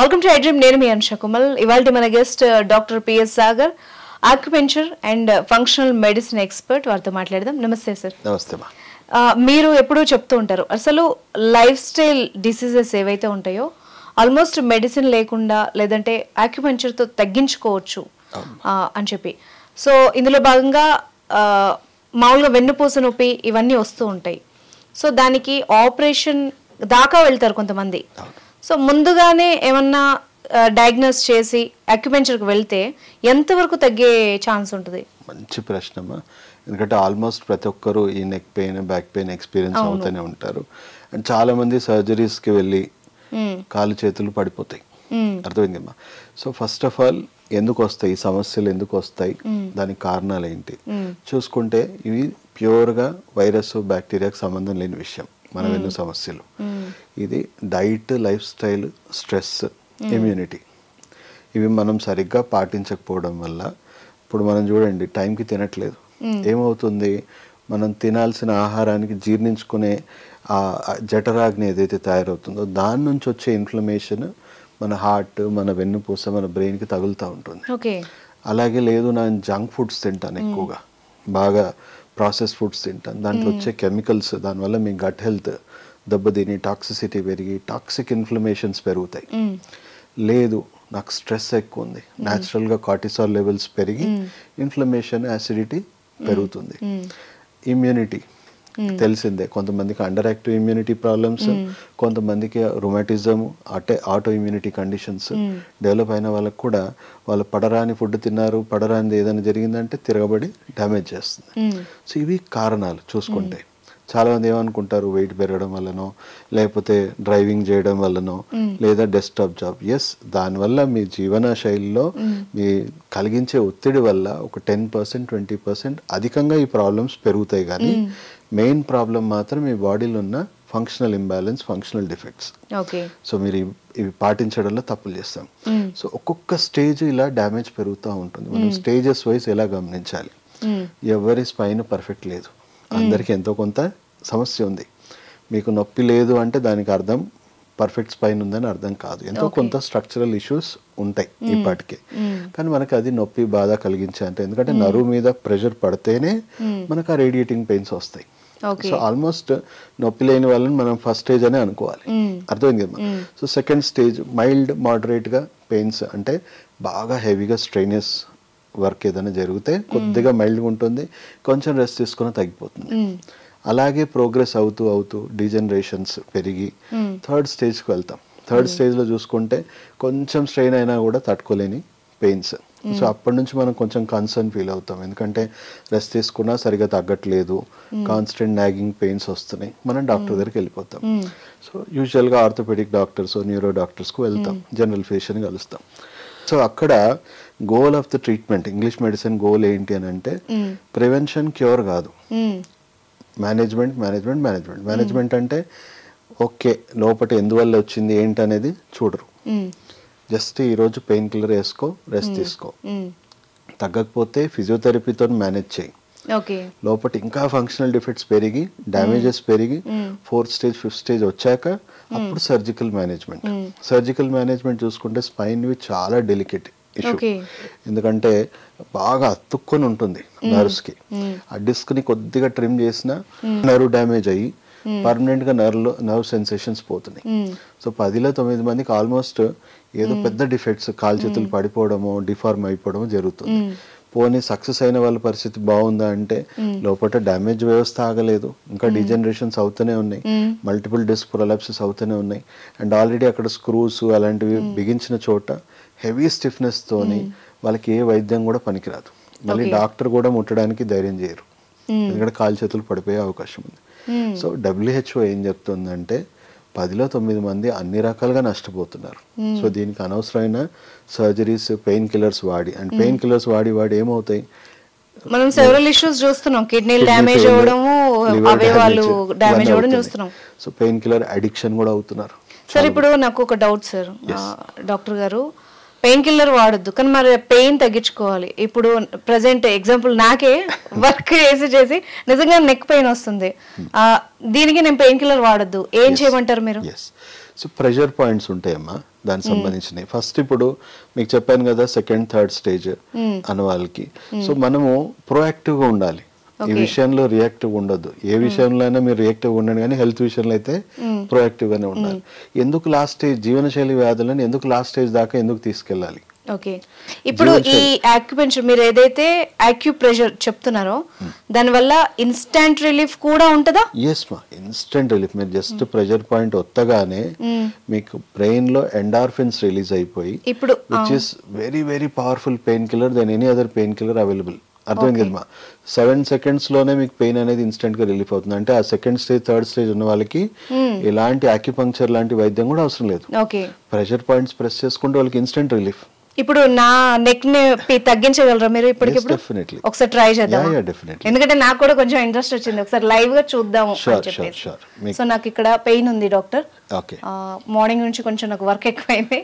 Welcome to iDream. నేను మీ అనుష కుమల్. ఇవాళ మన guest doctor PS Sagar, acupuncture and functional medicine expert. వారితో మాట్లాడదాం. నమస్తే సార్. నమస్తే. మీరు ఎప్పుడూ చెప్తూ ఉంటారు, అసలు లైఫ్ స్టైల్ డిసీజెస్ ఏవైతే ఉంటాయో ఆల్మోస్ట్ మెడిసిన్ లేకుండా లేదంటే ఆక్యుపెంచర్తో తగ్గించుకోవచ్చు అని చెప్పి. సో ఇందులో భాగంగా మామూలుగా వెన్నుపూస నొప్పి ఇవన్నీ వస్తూ ఉంటాయి. సో దానికి ఆపరేషన్ దాకా వెళ్తారు కొంతమంది. సో ముందుగానే ఏమన్నా డయాగ్నోస్ చేసి అక్యుపెంచర్కి వెళ్తే ఎంతవరకు తగ్గే ఛాన్స్ ఉంటుంది? మంచి ప్రశ్నమా. ఎందుకంటే ఆల్మోస్ట్ ప్రతి ఒక్కరు ఈ neck pain, back pain experience అవుతూనే ఉంటారు. అండ్ చాలా మంది సర్జరీస్కి వెళ్ళి కాలు చేతులు పడిపోతాయి. అర్థమైందమ్మా. సో ఫస్ట్ ఆఫ్ ఆల్ ఎందుకు వస్తాయి ఈ సమస్యలు, ఎందుకు వస్తాయి, దానికి కారణాలు ఏంటి చూసుకుంటే ఇవి ప్యూర్గా వైరస్ బ్యాక్టీరియాకి సంబంధం లేని విషయం. మన వెన్ను సమస్యలు ఇది diet, life style, stress, immunity ఇవి మనం సరిగ్గా పాటించకపోవడం వల్ల ఇప్పుడు మనం చూడండి టైంకి తినట్లేదు. ఏమవుతుంది, మనం తినాల్సిన ఆహారానికి జీర్ణించుకునే ఆ జఠరాగ్ని ఏదైతే తయారవుతుందో దాని నుంచి వచ్చే ఇన్ఫ్లమేషన్ మన హార్ట్, మన వెన్నుపూస, మన బ్రెయిన్కి తగులుతూ ఉంటుంది. అలాగే లేదు నేను జంక్ ఫుడ్స్ తింటాను, ఎక్కువగా బాగా ప్రాసెస్ ఫుడ్స్ తింటాను, దాంట్లో వచ్చే కెమికల్స్ దానివల్ల మీ గట్ హెల్త్ దెబ్బతిని టాక్సిసిటీ పెరిగి టాక్సిక్ ఇన్ఫ్లమేషన్స్ పెరుగుతాయి. లేదు నాకు స్ట్రెస్ ఎక్కువ ఉంది, న్యాచురల్గా కార్టిసాల్ లెవెల్స్ పెరిగి ఇన్ఫ్లమేషన్, యాసిడిటీ పెరుగుతుంది. ఇమ్యూనిటీ తెలిసిందే, కొంతమందికి అండర్ యాక్టివ్ ఇమ్యూనిటీ ప్రాబ్లమ్స్, కొంతమందికి రొమాటిజం, ఆటో ఇమ్యూనిటీ కండిషన్స్ డెవలప్ అయిన వాళ్ళకి కూడా వాళ్ళు పడరాని ఫుడ్ తిన్నారు, పడరానిది ఏదైనా జరిగిందంటే తిరగబడి డ్యామేజ్ చేస్తుంది. సో ఇవి కారణాలు చూసుకుంటే. చాలామంది ఏమనుకుంటారు వెయిట్ పెరగడం వల్లనో లేకపోతే డ్రైవింగ్ చేయడం వల్లనో లేదా డెస్క్టాప్ జాబ్. ఎస్, దానివల్ల మీ జీవన శైలిలో మీ కలిగించే ఒత్తిడి వల్ల ఒక 10%, 20% అధికంగా ఈ ప్రాబ్లమ్స్ పెరుగుతాయి. కానీ మెయిన్ ప్రాబ్లం మాత్రం మీ బాడీలో ఉన్న functional imbalance, functional defects. So మీరు ఇవి పాటించడంలో తప్పులు చేస్తాం. సో ఒక్కొక్క స్టేజ్ ఇలా డ్యామేజ్ పెరుగుతూ ఉంటుంది. మనం స్టేజెస్ వైజ్ ఎలా గమనించాలి? ఎవరి స్పైన్ పర్ఫెక్ట్ లేదు, అందరికీ ఎంతో కొంత సమస్య ఉంది. మీకు నొప్పి లేదు అంటే దానికి అర్థం పర్ఫెక్ట్ స్పైన్ ఉందని అర్థం కాదు. ఎంతో కొంత స్ట్రక్చరల్ ఇష్యూస్ ఉంటాయి ఇప్పటికే. కానీ మనకి అది నొప్పి, బాధ కలిగించే అంటే ఎందుకంటే నరువు మీద ప్రెషర్ పడితేనే మనకు ఆ రేడియేటింగ్ పెయిన్స్ వస్తాయి. సో ఆల్మోస్ట్ నొప్పి లేని వాళ్ళని మనం ఫస్ట్ స్టేజ్ అనే అనుకోవాలి. అర్థమైంది కదా. సో సెకండ్ స్టేజ్ మైల్డ్, మోడరేట్గా పెయిన్స్ అంటే బాగా హెవీగా స్ట్రెయినస్ వర్క్ ఏదైనా జరిగితే కొద్దిగా మైల్డ్గా ఉంటుంది, కొంచెం రెస్ట్ తీసుకుని తగ్గిపోతుంది. అలాగే ప్రోగ్రెస్ అవుతూ అవుతూ డీజనరేషన్స్ పెరిగి థర్డ్ స్టేజ్కి వెళ్తాం. థర్డ్ స్టేజ్లో చూసుకుంటే కొంచెం స్ట్రెయిన్ అయినా కూడా తట్టుకోలేని పెయిన్స్. సో అప్పటి నుంచి మనం కొంచెం కన్సర్న్ ఫీల్ అవుతాం, ఎందుకంటే రెస్ట్ తీసుకున్నా సరిగా తగ్గట్లేదు, కాన్స్టెంట్ నాగింగ్ పెయిన్స్ వస్తున్నాయి. మనం డాక్టర్ దగ్గరికి వెళ్ళిపోతాం. సో యూజువల్గా ఆర్థోపెడిక్ డాక్టర్స్, న్యూరో డాక్టర్స్కు వెళ్తాం, జనరల్ ఫిజిషియన్ కలుస్తాం. సో అక్కడ goal of the treatment, English medicine goal ఏంటి అని అంటే ప్రివెన్షన్, క్యూర్ కాదు. Management, management, management. మేనేజ్మెంట్ అంటే ఓకే లోపల ఎందువల్ల వచ్చింది ఏంటి అనేది చూడరు. జస్ట్ ఈరోజు పెయిన్ కిల్లర్ వేసుకో, రెస్ట్ తీసుకో, తగ్గకపోతే ఫిజియోథెరపీతో మేనేజ్ చేయి. లోపల ఇంకా ఫంక్షనల్ డిఫెక్ట్స్ పెరిగి, డ్యామేజెస్ పెరిగి 4th స్టేజ్, 5th స్టేజ్ వచ్చాక అప్పుడు సర్జికల్ మేనేజ్మెంట్. సర్జికల్ మేనేజ్మెంట్ చూసుకుంటే స్పైన్వి చాలా డెలికేట్ ఇష్యూ. ఎందుకంటే బాగా అతుక్కొని ఉంటుంది నర్వ్స్కి. ఆ డిస్క్ని కొద్దిగా ట్రిమ్ చేసినా నర్వ్ డ్యామేజ్ అయ్యి పర్మనెంట్గా నర్వ్ సెన్సేషన్స్ పోతున్నాయి. సో 10లో 9 మందికి ఆల్మోస్ట్ ఏదో పెద్ద డిఫెక్ట్స్, కాలు చేతులు పడిపోవడమో, డిఫార్మ్ అయిపోవడమో జరుగుతుంది. పోనీ సక్సెస్ అయిన వాళ్ళ పరిస్థితి బాగుందా అంటే లోపల డ్యామేజ్ వ్యవస్థ ఆగలేదు, ఇంకా డిజనరేషన్స్ అవుతూనే ఉన్నాయి, మల్టిపుల్ డిస్క్ ప్రొలాప్సెస్ అవుతూనే ఉన్నాయి. అండ్ ఆల్రెడీ అక్కడ స్క్రూస్ అలాంటివి బిగించిన చోట హెవీ స్టిఫ్నెస్ తోని వాళ్ళకి ఏ వైద్యం కూడా పనికిరాదు. మళ్ళీ డాక్టర్ కూడా ముట్టడానికి ధైర్యం చేయరు, ఎందుకంటే కాలు చేతులు పడిపోయే అవకాశం ఉంది. సో WHO ఏం చెప్తుందంటే 10లో 9 మంది అన్ని రకాలుగా నష్టపోతున్నారు. సో దీనికి అనవసరమైన సర్జరీస్, పెయిన్ కిల్లర్స్ వాడి, అండ్ పెయిన్ కిల్లర్స్ వాడి ఏమవుతాయి, మనం సెవరల్ ఇష్యూస్ చూస్తున్నాం, కిడ్నీలు డ్యామేజ్ అవ్వడము, అవయవాలు డ్యామేజ్ అవ్వడం చూస్తున్నాం. సో పెయిన్ కిల్లర్ అడిక్షన్ కూడా అవుతున్నారు. సార్ ఇప్పుడు నాకు ఒక డౌట్ సార్, డాక్టర్ గారు పెయిన్ కిల్లర్ వాడొద్దు కానీ మరి పెయిన్ తగ్గించుకోవాలి. ఇప్పుడు ప్రెసెంట్ ఎగ్జాంపుల్ నాకే వర్క్ చేసి నిజంగా నెక్ పెయిన్ వస్తుంది, దీనికి నేను పెయిన్ కిల్లర్ వాడొద్దు, ఏం చేయమంటారు మీరు? సో ప్రెషర్ పాయింట్స్ ఉంటాయమ్మా దానికి సంబంధించినవి. ఫస్ట్ ఇప్పుడు మీకు చెప్పాను కదా సెకండ్ థర్డ్ స్టేజ్ అన్న వాళ్ళకి. సో మనము ప్రోయాక్టివ్గా ఉండాలి, ఈ విషయంలో రియాక్టివ్ ఉండొద్దు. ఏ విషయంలో అయినా మీరు రియాక్టివ్ ఉండండి, కానీ హెల్త్ విషయంలో అయితే ప్రోయాక్టివ్ గానే ఉండాలి. ఎందుకు లాస్ట్ స్టేజ్ జీవనశైలి వ్యాధులను ఎందుకు లాస్ట్ స్టేజ్ దాకా ఎందుకు తీసుకెళ్ళాలి? ఓకే, ఇప్పుడు ఈ యాక్యుపెంచర్ మీరు ఏదైతే యాక్యుప్రెషర్ చెప్తున్నారో దానివల్ల ఇన్స్టంట్ రిలీఫ్ కూడా ఉంటుందా? ఎస్ మా, ఇన్స్టెంట్ రిలీఫ్. మీరు జస్ట్ ప్రెషర్ పాయింట్ వత్తగానే మీకు బ్రెయిన్ లో ఎండార్ఫిన్స్ రిలీజ్ అయిపోయి, ఇప్పుడు which is very very powerful pain killer than any other pain killer available. అర్థమైంది కదమ్మా? 7 seconds లోనే మీకు పెయిన్ అనేది ఇన్స్టెంట్ గా రిలీఫ్ అవుతుంది. అంటే ఆ సెకండ్ స్టేజ్ థర్డ్ స్టేజ్ ఉన్న వాళ్ళకి ఎలాంటి ఆక్యుపంక్చర్ లాంటి వైద్యం కూడా అవసరం లేదు. ప్రెషర్ పాయింట్స్ ప్రెస్ చేసుకుంటే వాళ్ళకి ఇన్స్టెంట్ రిలీఫ్. ఇప్పుడు నా నెక్ ని తగ్గించగలరా మీరు ఇప్పటికిప్పుడు? ఒకసారి ట్రై చేద్దాం, ఎందుకంటే నాకు కూడా కొంచెం ఇంట్రెస్ట్ వచ్చింది, ఒకసారి లైవ్ గా చూద్దాము అని చెప్పేసి. సో నాకు ఇక్కడ పెయిన్ ఉంది డాక్టర్, మార్నింగ్ నుంచి కొంచెం నాకు వర్క్ ఎక్కువైంది.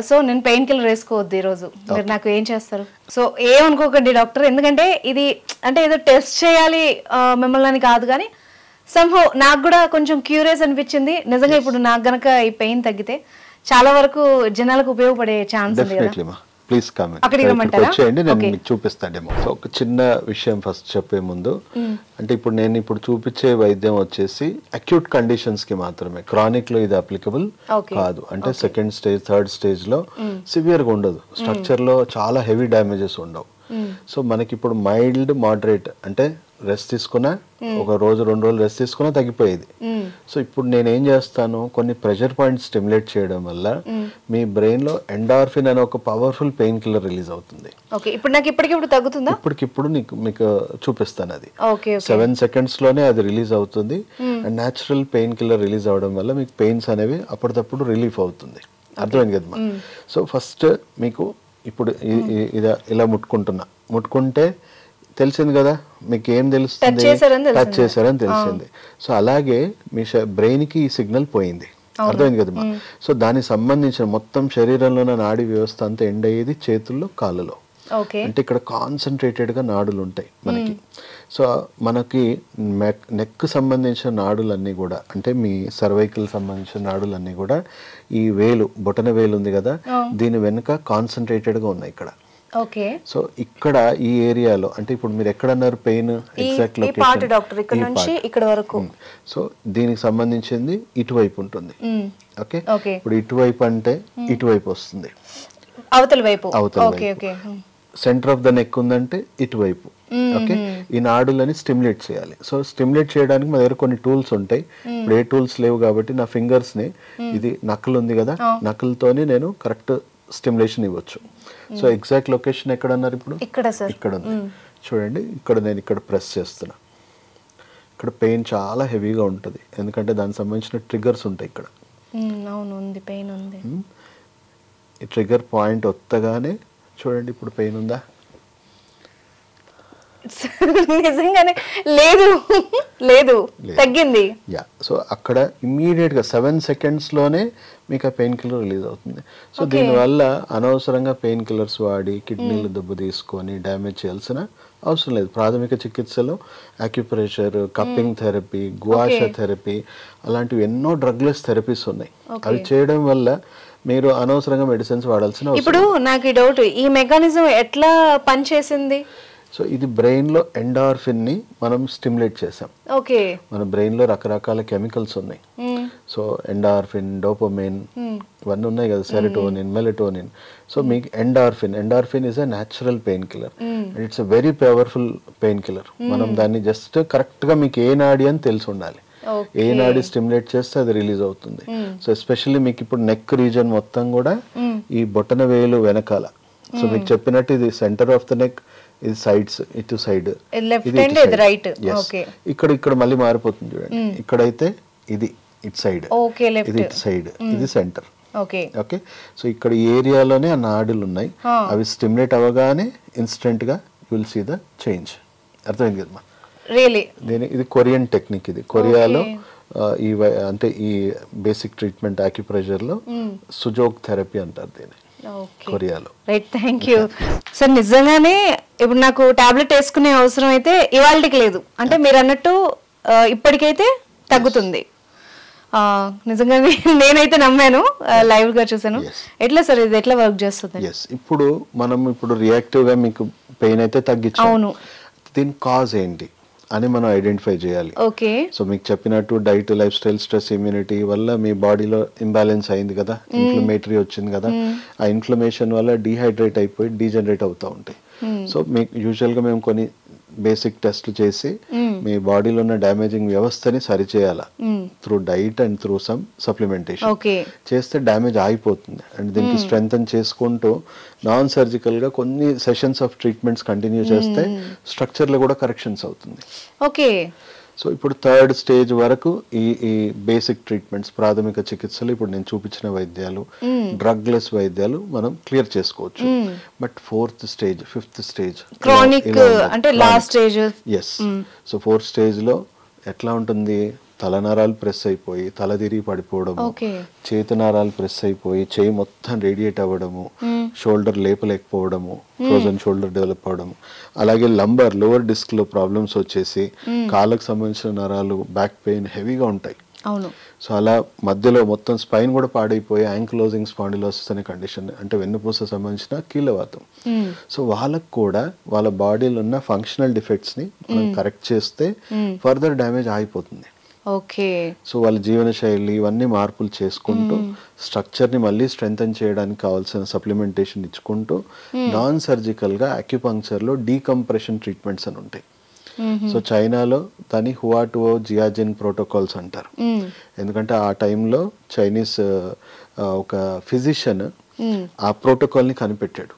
సో నేను పెయిన్ కిల్లర్ వేసుకోవద్దు ఈ రోజు, మీరు నాకు ఏం చేస్తారు? సో ఏమనుకోకండి డాక్టర్, ఎందుకంటే ఇది అంటే ఏదో టెస్ట్ చేయాలి మిమ్మల్ని అని కాదు, కానీ సంహౌ నాకు కూడా కొంచెం క్యూరియస్ అనిపించింది. నిజంగా ఇప్పుడు నాకు గనక ఈ పెయిన్ తగ్గితే చాలా వరకు జనాలకు ఉపయోగపడే ఛాన్స్ ఉంది కదా. ప్లీజ్ కామెంట్ వచ్చేయండి, నేను మీకు చూపిస్తాడేమో. సో ఒక చిన్న విషయం ఫస్ట్ చెప్పే ముందు, అంటే ఇప్పుడు నేను ఇప్పుడు చూపించే వైద్యం వచ్చేసి అక్యూట్ కండిషన్స్ కి మాత్రమే, క్రానిక్ లో ఇది అప్లికబుల్ కాదు. అంటే సెకండ్ స్టేజ్ థర్డ్ స్టేజ్ లో సివియర్ గా ఉండదు, స్ట్రక్చర్ లో చాలా హెవీ డ్యామేజెస్ ఉండవు. సో మనకి ఇప్పుడు మైల్డ్ మోడరేట్ అంటే రెస్ట్ తీసుకున్నా, ఒక రోజు 2 రోజులు రెస్ట్ తీసుకున్నా తగ్గిపోయేది. సో ఇప్పుడు నేను ఏం చేస్తాను, కొన్ని ప్రెషర్ పాయింట్స్ స్టిమ్యులేట్ చేయడం వల్ల మీ బ్రెయిన్ లో ఎండార్ఫిన్ అనే ఒక పవర్ఫుల్ పెయిన్ కిల్లర్ రిలీజ్ అవుతుంది. ఇప్పటికిప్పుడు మీకు చూపిస్తాను అది. 7 seconds లోనే అది రిలీజ్ అవుతుంది. And natural pain killer release అవడం వల్ల మీకు పెయిన్స్ అనేవి అప్పటికప్పుడు రిలీఫ్ అవుతుంది. అర్థమైంది కదమ్మా? సో ఫస్ట్ మీకు ఇప్పుడు ఇలా ముట్టుకుంటే తెలిసింది కదా, మీకు ఏం తెలుస్తుంది, టచ్ చేశారని తెలిసింది. సో అలాగే మీ బ్రెయిన్ కి ఈ సిగ్నల్ పోయింది. అర్థమైంది కదమ్మా? సో దానికి సంబంధించిన మొత్తం శరీరంలో ఉన్న నాడీ వ్యవస్థ అంతా ఎండ్ అయ్యేది చేతుల్లో కాళ్ళలో. అంటే ఇక్కడ కాన్సన్ట్రేటెడ్ గా నాడులు ఉంటాయి మనకి. సో మనకి నెక్ సంబంధించిన నాడులన్నీ కూడా, అంటే మీ సర్వైకల్ సంబంధించిన నాడులన్నీ కూడా ఈ వేలు, బొటన వేలు ఉంది కదా, దీని వెనుక కాన్సన్ట్రేటెడ్ గా ఉన్నాయి ఇక్కడ. సో ఇక్కడ ఈ ఏరియాలో, అంటే ఇప్పుడు మీరు ఎక్కడన్నారు పెయిన్ ఎగ్జాక్ట్ లొకేషన్, సో దీనికి సంబంధించింది ఇటువైపు ఉంటుంది. ఓకే, ఇప్పుడు ఇటువైపు అంటే ఇటువైపు వస్తుంది, అవతల వైపు. సెంటర్ ఆఫ్ ద నెక్ ఉందంటే ఇటువైపు. ఓకే, ఈ నాడులని స్టిమ్యులేట్ చేయాలి. సో స్టిమ్యులేట్ చేయడానికి మా దగ్గర కొన్ని టూల్స్ ఉంటాయి. ఇప్పుడు ఏ టూల్స్ లేవు కాబట్టి నా ఫింగర్స్ ని, ఇది నకలు ఉంది కదా, నకలతోని నేను కరెక్ట్ స్టిమ్యులేషన్ ఇవ్వచ్చు. సో ఎగ్జాక్ట్ లొకేషన్ ఎక్కడ అన్నారు? ఇప్పుడు ఇక్కడ ఉంది చూడండి. నేను ఇక్కడ ప్రెస్ చేస్తున్నా. ఇక్కడ పెయిన్ చాలా హెవీగా ఉంటుంది, ఎందుకంటే దానికి సంబంధించిన ట్రిగర్స్ ఉంటాయి ఇక్కడ. ఈ ట్రిగర్ పాయింట్ వత్తగానే చూడండి, ఇప్పుడు పెయిన్ ఉందా? నిజంగానే లేదు, లేదు, తగ్గింది. యా, సో అక్కడ ఇమ్మీడియట్ గా 7 seconds లోనే మీకు ఆ పెయిన్ కిల్లర్ రిలీజ్ అవుతుంది. సో దీనివల్ల అనవసరంగా పెయిన్ కిల్లర్స్ వాడి కిడ్నీలు దెబ్బ తీసుకొని డ్యామేజ్ చేయాల్సిన అవసరం లేదు. ప్రాథమిక చికిత్సలో యాక్యుప్రెషర్, కప్పింగ్ థెరపీ, గువాషా థెరపీ అలాంటివి ఎన్నో డ్రగ్లెస్ థెరపీస్ ఉన్నాయి. అవి చేయడం వల్ల మీరు అనవసరంగా మెడిసిన్స్ వాడాల్సిన. ఇప్పుడు నాకు ఈ డౌట్, ఈ మెకానిజం ఎట్లా పనిచేసింది? సో ఇది బ్రెయిన్ లో ఎండార్ఫిన్ ని మనం స్టిమ్యులేట్ చేసాం. మన బ్రెయిన్ లో రకరకాల కెమికల్స్ ఉన్నాయి. సో ఎండార్ఫిన్, డోపమైన్ ఇవన్నీ ఉన్నాయి కదా, సెరోటోనిన్, మెలటోనిన్. సో మీకు endorphin is a natural pain killer, it's a very powerful pain killer. మనం దాన్ని జస్ట్ కరెక్ట్ గా మీకు ఏ నాడి అని తెలిసి ఉండాలి. ఏ నాడి స్టిమ్యులేట్ చేస్తే అది రిలీజ్ అవుతుంది. సో ఎస్పెషల్లీ మీకు ఇప్పుడు నెక్ రీజన్ మొత్తం కూడా ఈ బొటన వేలు వెనకాల. సో మీకు చెప్పినట్టు ఇది సెంటర్ ఆఫ్ ద నెక్, ఇది సైడ్స్, ఇటు సైడ్, ఇక్కడ మళ్ళీ మారిపోతుంది చూడండి. ఇక్కడైతే ఇది ఇటు సైడ్, ఇది ఇటు సైడ్, ఇది సెంటర్. ఓకే, సో ఇక్కడ ఈ ఏరియాలోనే ఆ నాడులు ఉన్నాయి. అవి స్టిమ్యులేట్ అవ్వగానే ఇన్స్టెంట్ గా you will see the change. అర్థమైంది కదమ్మా? ఇది కొరియన్ టెక్నిక్. ఇది కొరియాలో అంటే ఈ బేసిక్ ట్రీట్మెంట్ ఆక్యుప్రెషర్ లో సుజోగ్ థెరపీ అంటారు దీన్ని, కొరియాలో. Right, thank you sir. నిజంగానే ఇప్పుడు నాకు టాబ్లెట్ వేసుకునే అవసరం అయితే ఇవాళకి లేదు, అంటే మీరు అన్నట్టు ఇప్పటికైతే తగ్గుతుంది. నిజంగానే నేనైతే నమ్మాను, లైవ్ గా చూసాను. ఎట్లా సార్ ఇది ఎట్లా వర్క్ చేస్తుంది? ఇప్పుడు మనం రియాక్టివ్ గా మీకు పెయిన్ అయితే తగ్గించాము, దీని కాజ్ ఏంటి అని మనం ఐడెంటిఫై చేయాలి. ఓకే. సో మీకు చెప్పినట్టు diet, life style, stress, immunity వల్ల మీ బాడీలో ఇంబ్యాలెన్స్ అయింది కదా, ఇన్ఫ్లమేటరీ వచ్చింది కదా, ఆ ఇన్ఫ్లమేషన్ వల్ల డీహైడ్రేట్ అయిపోయి డీజనరేట్ అవుతూ ఉంటాయి. సో మీకు యూజువల్గా మేము కొన్ని బేసిక్ టెస్ట్లు చేసి మీ బాడీలో ఉన్న డ్యామేజింగ్ వ్యవస్థని సరిచేయాలి through diet and through some supplementation. చేస్తే డ్యామేజ్ ఆగిపోతుంది. అండ్ దీనికి స్ట్రెంగ్తన్ చేసుకుంటూ నాన్ సర్జికల్ గా కొన్ని సెషన్స్ ఆఫ్ ట్రీట్మెంట్స్ కంటిన్యూ చేస్తే స్ట్రక్చర్ లో కూడా కరెక్షన్స్ అవుతుంది. ఓకే. సో ఇప్పుడు థర్డ్ స్టేజ్ వరకు ఈ బేసిక్ ట్రీట్మెంట్స్, ప్రాథమిక చికిత్సలు, ఇప్పుడు నేను చూపించిన వైద్యాలు, డ్రగ్లెస్ వైద్యాలు మనం క్లియర్ చేసుకోవచ్చు. But fourth stage, fifth stage chronic అంటే last stage. Yes. So fourth stage లో ఎట్లా ఉంటుంది, తలనరాలు ప్రెస్ అయిపోయి తల తిరిగి పడిపోవడము, చేతి నరాలు ప్రెస్ అయిపోయి చేయి మొత్తం రేడియేట్ అవ్వడము, షోల్డర్ లేపలేకపోవడము, ఫ్రోజన్ షోల్డర్ డెవలప్ అవడము, అలాగే లంబర్ లోవర్ డిస్క్ లో ప్రాబ్లమ్స్ వచ్చేసి కాళ్ళకు సంబంధించిన నరాలు, బ్యాక్ పెయిన్ హెవీగా ఉంటాయి. సో అలా మధ్యలో మొత్తం స్పైన్ కూడా పాడైపోయి యాంకిలోజింగ్ స్పాండిలోసిస్ అనే కండిషన్, అంటే వెన్నుపూస సంబంధించిన కీళ్ళవాతం. సో వాళ్ళకు కూడా వాళ్ళ బాడీలో ఉన్న ఫంక్షనల్ డిఫెక్ట్స్ ని మనం కరెక్ట్ చేస్తే ఫర్దర్ డ్యామేజ్ ఆగిపోతుంది. ఓకే. సో వాళ్ళ జీవన శైలి ఇవన్నీ మార్పులు చేసుకుంటూ స్ట్రక్చర్ ని మళ్ళీ స్ట్రెంగ్తన్ చేయడానికి కావాల్సిన సప్లిమెంటేషన్ ఇచ్చుకుంటూ నాన్ సర్జికల్ గా అక్యుపంక్చర్ లో డీకంప్రెషన్ ట్రీట్మెంట్స్ అని ఉంటాయి. సో చైనాలో దాన్ని హువాటువో జియాజిన్ ప్రోటోకాల్స్ అంటారు. ఎందుకంటే ఆ టైంలో చైనీస్ ఒక ఫిజిషియన్ ఆ ప్రోటోకాల్ ని కనిపెట్టాడు.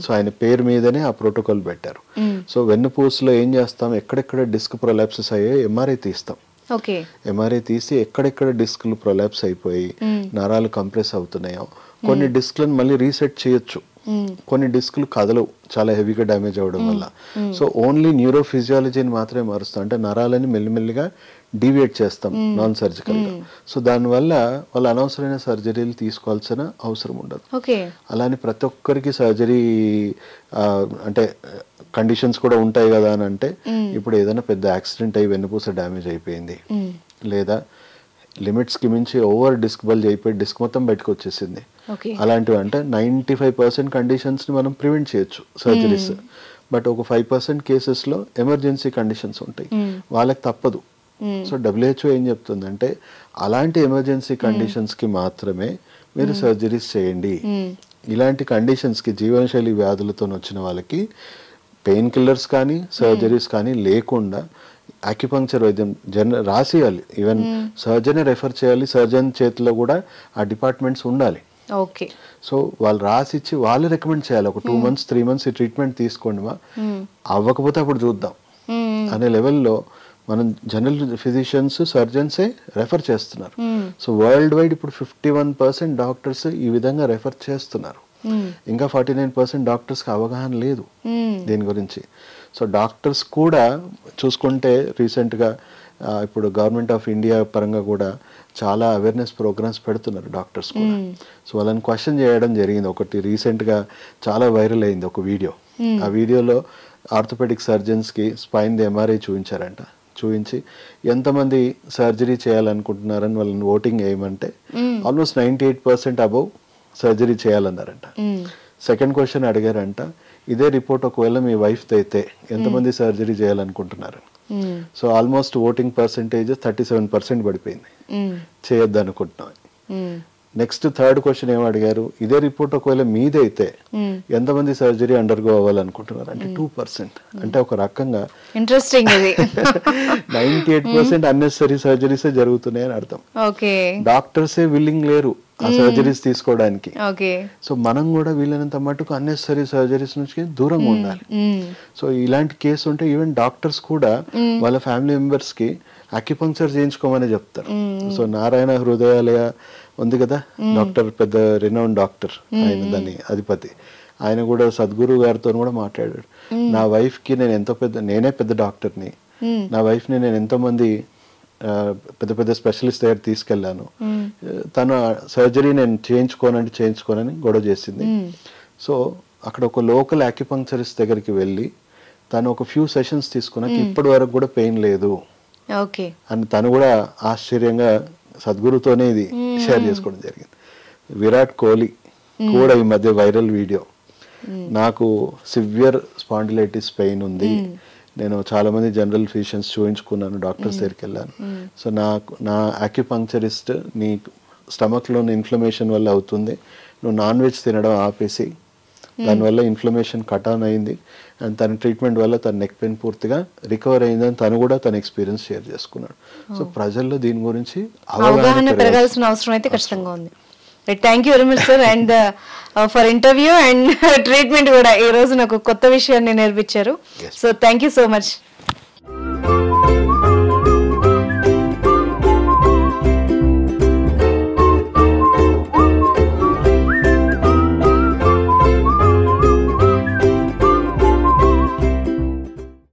సో ఆయన పేరు మీదనే ఆ ప్రోటోకాల్ పెట్టారు. సో వెన్నుపూసలో ఏం చేస్తాం, ఎక్కడెక్కడ డిస్క్ ప్రొలాప్సెస్ అయ్యాయో ఎంఆర్ఐ తీస్తాం. ఎంఆర్ఐ తీసి ఎక్కడెక్కడ డిస్క్లు ప్రొలాప్స్ అయిపోయి నరాలు కంప్రెస్ అవుతున్నాయో కొన్ని డిస్క్లను మళ్ళీ రీసెట్ చేయొచ్చు. కొన్ని డిస్క్లు కదలవు చాలా హెవీగా డ్యామేజ్ అవ్వడం వల్ల. సో ఓన్లీ న్యూరోఫిజియాలజీని మాత్రమే మారుస్తాం, అంటే నరాలని మెల్లిమెల్లిగా డీవియేట్ చేస్తాం నాన్ సర్జికల్ గా. సో దానివల్ల వాళ్ళు అనవసరమైన సర్జరీలు తీసుకోవాల్సిన అవసరం ఉండదు. అలానే ప్రతి ఒక్కరికి సర్జరీ అంటే కండిషన్స్ కూడా ఉంటాయి కదా అని అంటే, ఇప్పుడు ఏదైనా పెద్ద యాక్సిడెంట్ అయ్యి వెన్నుపూస డ్యామేజ్ అయిపోయింది, లేదా లిమిట్స్ కి మించి ఓవర్ డిస్క్ బల్జ్ అయిపోయి డిస్క్ మొత్తం బయటకు వచ్చేసింది, అలాంటివి అంటే 95% కండిషన్స్ ని మనం ప్రివెంట్ చేయొచ్చు సర్జరీస్. బట్ ఒక 5% కేసెస్ లో ఎమర్జెన్సీ కండిషన్స్ ఉంటాయి, వాళ్ళకి తప్పదు. సో WHO ఏం చెప్తుందంటే అలాంటి ఎమర్జెన్సీ కండిషన్స్ కి మాత్రమే మీరు సర్జరీస్ చేయండి. ఇలాంటి కండిషన్స్ కి, జీవనశైలి వ్యాధులతో వచ్చిన వాళ్ళకి పెయిన్ కిల్లర్స్ కానీ సర్జరీస్ కానీ లేకుండా అక్యుపంక్చర్ వైద్యం రాసియాలి. ఈవెన్ సర్జన్ రెఫర్ చేయాలి, సర్జన్ చేతిలో కూడా ఆ డిపార్ట్మెంట్స్ ఉండాలి. సో వాళ్ళు రాసిచ్చి వాళ్ళు రికమెండ్ చేయాలి, ఒక 2 months 3 months ఈ ట్రీట్మెంట్ తీసుకోండి, అవ్వకపోతే అప్పుడు చూద్దాం అనే లెవెల్లో మనం జనరల్ ఫిజిషియన్స్, సర్జన్సే రెఫర్ చేస్తున్నారు. సో వరల్డ్ వైడ్ ఇప్పుడు 51% డాక్టర్స్ ఈ విధంగా రెఫర్ చేస్తున్నారు. ఇంకా 49% డాక్టర్స్ కి అవగాహన లేదు దీని గురించి. సో డాక్టర్స్ కూడా చూసుకుంటే రీసెంట్ గా ఇప్పుడు గవర్నమెంట్ ఆఫ్ ఇండియా పరంగా కూడా చాలా అవేర్నెస్ ప్రోగ్రామ్స్ పెడుతున్నారు డాక్టర్స్ కూడా. సో వాళ్ళని క్వశ్చన్ చేయడం జరిగింది. ఒకటి రీసెంట్ గా చాలా వైరల్ అయింది ఒక వీడియో. ఆ వీడియోలో ఆర్థోపెడిక్ సర్జన్స్ కి స్పైన్ ఎంఆర్ఐ చూపించారంట. చూపించి ఎంతమంది సర్జరీ చేయాలనుకుంటున్నారని వాళ్ళని ఓటింగ్ వేయమంటే ఆల్మోస్ట్ 98% అబౌవ్ సర్జరీ చేయాలన్నారంట. సెకండ్ క్వశ్చన్ అడిగారంట, ఇదే రిపోర్ట్ ఒకవేళ మీ వైఫ్ అయితే ఎంతమంది సర్జరీ చేయాలనుకుంటున్నారు? సో ఆల్మోస్ట్ ఓటింగ్ పర్సెంటేజ్ 37% పడిపోయింది, చేయొద్దు అనుకుంటున్నాం. నెక్స్ట్ థర్డ్ క్వశ్చన్ ఏం అడిగారు, ఇదే రిపోర్ట్ ఒకవేళ మీదైతే ఎంతమంది సర్జరీ అండర్గో అవ్వాలనుకుంటున్నారు అంటే 2%. అంటే ఒక రకంగా ఇంట్రెస్టింగ్ 98% అన్నెసరీ సర్జరీస్ జరుగుతున్నాయని అర్థం. డాక్టర్సే విల్లింగ్ లేరు ఆ సర్జరీస్ తీసుకోవడానికి. సో మనం కూడా వీలైనంత మటుకు అన్నెసరీ సర్జరీస్ నుంచి దూరంగా ఉండాలి. సో ఇలాంటి కేసు ఉంటే ఈవెన్ డాక్టర్స్ కూడా వాళ్ళ ఫ్యామిలీ మెంబర్స్ కి అక్యుపంక్చర్ చేయించుకోమని చెప్తారు. సో నారాయణ హృదయాలయ ఉంది కదా డాక్టర్, పెద్ద రినౌన్ డాక్టర్, ఆయన దాని అధిపతి, ఆయన కూడా సద్గురు గారితో కూడా మాట్లాడాడు. నా వైఫ్ కి నేనే పెద్ద డాక్టర్ని, నా వైఫ్ ని నేను ఎంతో మంది పెద్ద పెద్ద స్పెషలిస్ట్ దగ్గర తీసుకెళ్లాను, తను సర్జరీ నేను చేయించుకోనని గొడవ చేసింది. సో అక్కడ ఒక లోకల్ అక్యుపంక్చరిస్ట్ దగ్గరికి వెళ్ళి తను ఒక ఫ్యూ సెషన్స్ తీసుకున్నాక ఇప్పటి వరకు కూడా పెయిన్ లేదు అని తను కూడా ఆశ్చర్యంగా సద్గురుతోనే ఇది షేర్ చేసుకోవడం జరిగింది. విరాట్ కోహ్లీ కూడా ఈ మధ్య వైరల్ వీడియో, నాకు సివియర్ స్పాండిలైటిస్ పెయిన్ ఉంది, నేను చాలా మంది జనరల్ ఫిజిషియన్స్ చూపించుకున్నాను, డాక్టర్స్ దగ్గరికి వెళ్ళాను, సో నా ఆక్యుపంక్చరిస్ట్ నీ స్టమక్లో ఇన్ఫ్లమేషన్ వల్ల అవుతుంది, నువ్వు నాన్ వెజ్ తినడం ఆపేసి, దానివల్ల ఇన్ఫ్లమేషన్ కట్ ఆన్ అయింది అండ్ తన ట్రీట్మెంట్ వల్ల తన నెక్ పెయిన్ పూర్తిగా రికవర్ అయిందని తను కూడా తన ఎక్స్పీరియన్స్ షేర్ చేసుకున్నాడు. సో ప్రజల్లో దీని గురించి అవగాహన పెరగాల్సిన అవసరం అయితే ఖచ్చితంగా ఉంది. Thank you very much sir and for interview and treatment కూడా ఈ రోజు నాకు కొత్త విషయాన్ని నేర్పించారు. So thank you so much.